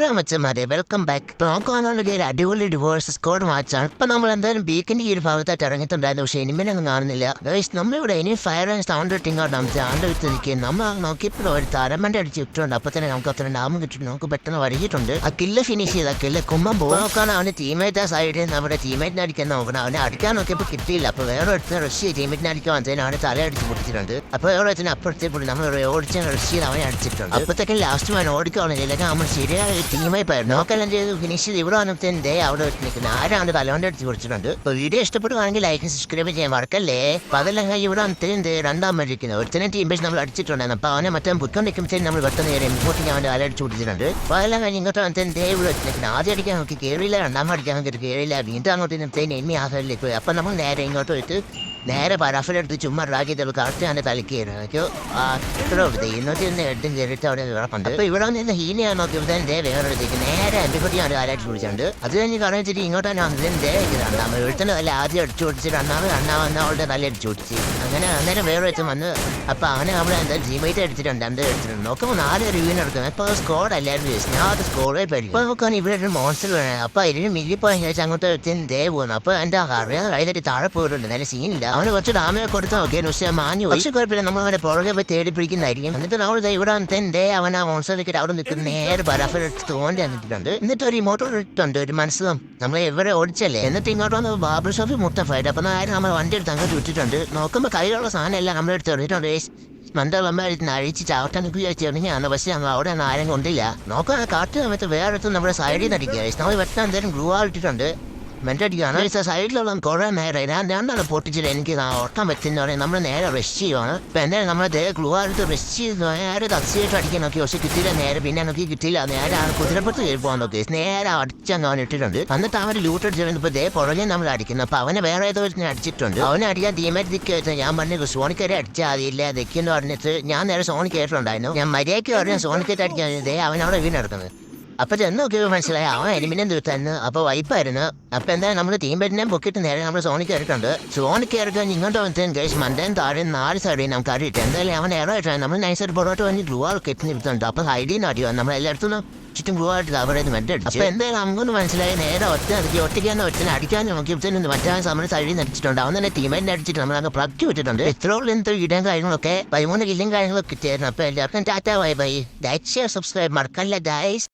Hello മച്ചന്മാരെ, welcome back. ഇപ്പോൾ നോക്കുകയാണെങ്കിൽ ഒരു അടിപൊളി ഡിവോഴ്സ് സ്കോഡ് മാച്ചാണ്. ഇപ്പം നമ്മൾ എന്തായാലും ബീക്കിൻ്റെ ഈ ഒരു ഭാഗത്തായിട്ട് ഇറങ്ങിയിട്ടുണ്ടായിരുന്നു. പക്ഷേ ഇനിമേനൊന്നും കാണുന്നില്ല. നമ്മളിവിടെ ഇനി ഫയർ ആൻഡ് സൗണ്ട് ഇട്ടിങ്ങോട്ട് നമുക്ക് ആണ്ട് വിട്ട് നിൽക്കുകയും നമ്മൾ നോക്കിയപ്പോൾ ഒരു തരമൻ്റെ അടിച്ച് ഇട്ടുണ്ട്. അപ്പോൾ തന്നെ നമുക്ക് അത്ര ഡാം കിട്ടും. നമുക്ക് പെട്ടെന്ന് വരകിയിട്ടുണ്ട്. ആ കില്ല് ഫിനിഷ് ചെയ്ത് ആ കില്ല് കുമ്പം നോക്കാൻ അവന് ടീമേറ്റ് ആ സൈഡിൽ നമ്മുടെ ടീമേറ്റിനെ അടിക്കാൻ നോക്കണം. അവനെ അടിക്കാൻ നോക്കിയപ്പോൾ കിട്ടിയില്ല. അപ്പോൾ വേറെ ഒരുത്തിന് റഷ്യ ടീമേറ്റിനെ അടിക്കാൻ വന്നതിന് അവനെ തലയടിച്ച് പൊട്ടിച്ചിട്ടുണ്ട്. അപ്പോൾ വേറെ ഒരുത്തിന് അപ്പുറത്തെ പൊട്ടി നമ്മൾ ഓടിച്ച് റഷ്യയിൽ അവനെ അടിച്ചിട്ടുണ്ട്. അപ്പോഴത്തേക്കും ലാസ്റ്റ് അവൻ ഓടിക്കോളന്നില്ല. നമ്മൾ ശരിയായ ടീമായി പോയിരുന്നു. നോക്കെല്ലാം ചെയ്ത് ഫിനിഷ് ചെയ്ത് ഇവിടെ വന്നതിൻ്റെ അവിടെ വെച്ച് നിൽക്കുന്നത് ആരാണ് തലവൻ്റെ അടിച്ച് പൊടിച്ചിട്ടുണ്ട്. ഇപ്പോൾ വീഡിയോ ഇഷ്ടപ്പെടുവാണെങ്കിൽ ലൈക്ക് സബ്സ്ക്രൈബ് ചെയ്യാൻ മറക്കല്ലേ. അപ്പോൾ അതെല്ലാം കഴിഞ്ഞ് ഇവിടെ വന്നിട്ട് രണ്ടാം മരിക്കുന്നത് ഒരുത്തനെ ടീം ബേസ് നമ്മൾ അടിച്ചിട്ടുണ്ടായിരുന്നു. അപ്പോൾ അവനെ മറ്റേ പൊയ്ക്കൊണ്ടിരിക്കുമ്പോഴത്തേക്കും നമ്മൾ പെട്ടെന്ന് കയറി ഇങ്ങോട്ട് അവൻ്റെ തലയടിച്ച് പൊടിച്ചിട്ടുണ്ട്. അപ്പോൾ അതെല്ലാം കഴിഞ്ഞ് ഇങ്ങോട്ട് വന്നിട്ട് ഇവിടെ വെച്ച് നിൽക്കുന്നത് ആദ്യം അടിക്കാൻ നോക്കി കയറിയില്ല, രണ്ടാമത് അടിക്കാൻ നോക്കി കയറിയില്ല, വീണ്ടും അങ്ങോട്ട് നിന്നത്തേന് എന്നെ ആ സൈഡിലേക്ക് പോയി. അപ്പം നമ്മൾ നേരെ ഇങ്ങോട്ട് പോയിട്ട് നേരെ പരാഫിലെടുത്ത് ചുമ്മാ റാക്കിയിട്ട് കറക്റ്റ് അവൻ്റെ തലയ്ക്ക് കയറും. ഇത്ര ഇന്നോട്ട് നിന്ന് എട്ടും കയറിയിട്ട് അവിടെ കിടപ്പുണ്ട്. അപ്പോൾ ഇവിടെ നിന്ന് ഹീനയാണ് നോക്കിയപ്പോൾ എൻ്റെ വേറൊരുത്തേക്ക് നേരെ എൻ്റെ കുട്ടി ഞാൻ ആരായിട്ട് വിളിച്ചിട്ടുണ്ട്. അത് കഴിഞ്ഞ് പറഞ്ഞിട്ട് ഇങ്ങോട്ട് തന്നെ വന്നതിൻ്റെ രണ്ടാമത് എഴുത്തന്നെ തല ആദ്യം അടിച്ചു പൊടിച്ച് രണ്ടാമത് അവളുടെ തല അടിച്ചു പൊടിച്ച് അങ്ങനെ അന്നേരം വേറെ വെച്ച് വന്ന്. അപ്പോൾ അവനെ അവിടെ എന്താ ജിമേറ്റ് എടുത്തിട്ടുണ്ട്, എൻ്റെ എടുത്തിട്ടുണ്ട്. നോക്കുമ്പോൾ 4 റിവ്യൂവിന് എടുക്കുന്നത്. ഇപ്പോൾ സ്കോഡ് എല്ലാവരും ചോദിച്ചു. ഞാൻ അത് സ്കോഡേ പറ്റും. ഇപ്പോൾ നോക്കാൻ ഇവിടെ ഒരു മോൺസ്റ്റർ വേണം. അപ്പോൾ ഇതിന് മില്ലിപ്പോയി ചോദിച്ചാൽ അങ്ങോട്ട് ദേ പോകുന്നു. അപ്പോൾ എൻ്റെ അറിയാതെ കൈതട്ടി താഴെ പോയിട്ടുണ്ട്. നല്ല സീനില്ല. അവന് കുറച്ച് ഡാമേജ് കൊടുത്താൽ നോക്കിയാൽ പക്ഷേ മാഞ്ഞു. പക്ഷേ കുഴപ്പമില്ല, നമ്മൾ അവനെ പുറകെ പോയി തേടി പിടിക്കുന്നതായിരിക്കും. എന്നിട്ട് നമ്മൾ ഇവിടെ വന്നിട്ട് അവൻ ആ മോൺസ്റ്ററിലേക്ക് അവിടെ നിൽക്കുന്ന നേരെ പരാഫിലെടുത്ത് തോണ്ടി വന്നിട്ടുണ്ട്. എന്നിട്ട് ഒരു ഇമോട്ടോ ഇട്ടുണ്ട്, ഒരു മനസ്സിലും നമ്മൾ എവരെ ഓടിച്ചല്ലേ. എന്നിട്ട് ഇങ്ങോട്ട് വന്ന് ബാബർ ഷോപ്പിൽ മുട്ട ഫൈറ്റ്. അപ്പം ആരും നമ്മൾ വണ്ടി എടുത്ത് അങ്ങോട്ട് വിട്ടിട്ടുണ്ട്. നോക്കുമ്പോൾ കയ്യിലുള്ള സാധനം എല്ലാം നമ്മളെടുത്ത് എറിഞ്ഞിട്ടുണ്ട്. മണ്ടമ്മ അഴിച്ച് ചാവട്ടാനൊക്കെ വിചാരിച്ചിറങ്ങിയാണ്. പക്ഷേ ഞങ്ങൾ അവിടെ ഒന്നും ആരും കൊണ്ടില്ല. നോക്കാൻ കാട്ട് സമയത്ത് വേറെ അടുത്ത് നമ്മുടെ സൈഡിൽ നിന്ന് അടിക്കുക. നമ്മൾ വെട്ടാൻ എന്തായാലും ഗ്രൂ ആയിട്ടിട്ടുണ്ട്. മെൻ്റടിക്കുകയാണ്. സൈഡിലുള്ള കുറേ നേരം രണ്ടാണ് പൊട്ടിച്ചിട്ട് എനിക്ക് ഓർക്കാൻ പറ്റുന്ന പറയും. നമ്മൾ നേരെ റെസ്റ്റ് ചെയ്യുവാണ്. ഇപ്പം എന്തായാലും നമ്മൾ ഗ്ലൂ ആയിട്ട് റെസ്റ്റ് ചെയ്ത് നേരെ തക്സിയായിട്ട് അടിക്കാൻ നോക്കി. പക്ഷേ കിട്ടിയില്ല. നേരെ പിന്നെ നോക്കി കിട്ടിയില്ല. നേരെ ആ കുതിരപ്പുറത്ത് കയറി പോകാൻ നോക്കി. നേരെ അടിച്ചങ്ങ് അവൻ ഇട്ടിട്ടുണ്ട്. എന്നിട്ട് അവൻ ലൂട്ട് അടിച്ചിട്ട് പുറകെ നമ്മൾ അടിക്കുന്നു. അപ്പോൾ അവനെ വേറെ ഏതോ അടിച്ചിട്ടുണ്ട്. അവനെ അടിക്കാൻ ടീമേറ്റ് ദിക്ക് ഞാൻ പറഞ്ഞു സോണിക്കരെ അടിച്ചാൽ അതില്ല ദക്കെന്ന് പറഞ്ഞിട്ട് ഞാൻ നേരെ സോണിക്ക് കയറിയിട്ടുണ്ടായിരുന്നു. ഞാൻ മര്യാദയ്ക്ക് പറഞ്ഞു സോണിക്കേറ്റ് അടിക്കാൻ അവൻ അവിടെ വീണെടുക്കുന്നത്. അപ്പോൾ ചെന്ന് നോക്കിയപ്പോൾ മനസ്സിലായി അവൻ എലിമിനെ തീർത്തായിരുന്നു. അപ്പോൾ വൈപ്പായിരുന്നു. അപ്പോൾ എന്തായാലും നമ്മൾ ടീം ബെറ്റിനെ പൊക്കിയിട്ട് നേരെ നമ്മൾ സോണിക്ക് കയറിയിട്ടുണ്ട്. സോണിക്ക് കയറിക്കാൻ ഇങ്ങോട്ട് വന്നിട്ട് ഗൈസ് മണ്ടേയും താഴെ 4 സൈഡിൽ നമുക്ക് അറിയിട്ട് എന്തായാലും അവൻ ഏറായിട്ടാണ്. നമ്മൾ നൈസായിട്ട് പുറത്തോട്ട് വന്ന് ഗ്ലൂ ആൾ കെട്ടി നിർത്തുന്നുണ്ട്. അപ്പോൾ ഹൈഡിന്ന് അടിയോ നമ്മൾ എല്ലായിടത്തും ചുറ്റും ഗ്ലൂ ആയിട്ട് അവിടെ നിന്ന് മെൻ്റ് അടിച്ചു. അപ്പോൾ എന്തായാലും നമുക്കൊന്ന് മനസ്സിലായി നേരെ ഒറ്റയ്ക്കാണ് ഒറ്റനെ അടിക്കാൻ നോക്കിയപ്പോഴത്തേനും മറ്റേ നമ്മൾ സൈഡിൽ നിന്ന് അടിച്ചിട്ടുണ്ട്. അവൻ തന്നെ ടീമേറ്റിനെ അടിച്ചിട്ട് നമ്മൾ അങ്ങ് പ്ലഗ് വിട്ടിട്ടുണ്ട്. ഇത്രയുള്ള എന്തൊരു ഇടയും കാര്യങ്ങളൊക്കെ 13 കില്ലും കാര്യങ്ങളൊക്കെ കിട്ടിയായിരുന്നു. അപ്പോൾ എല്ലാവർക്കും tata bye bye. Like share subscribe മറക്കല്ല ഗൈസ്.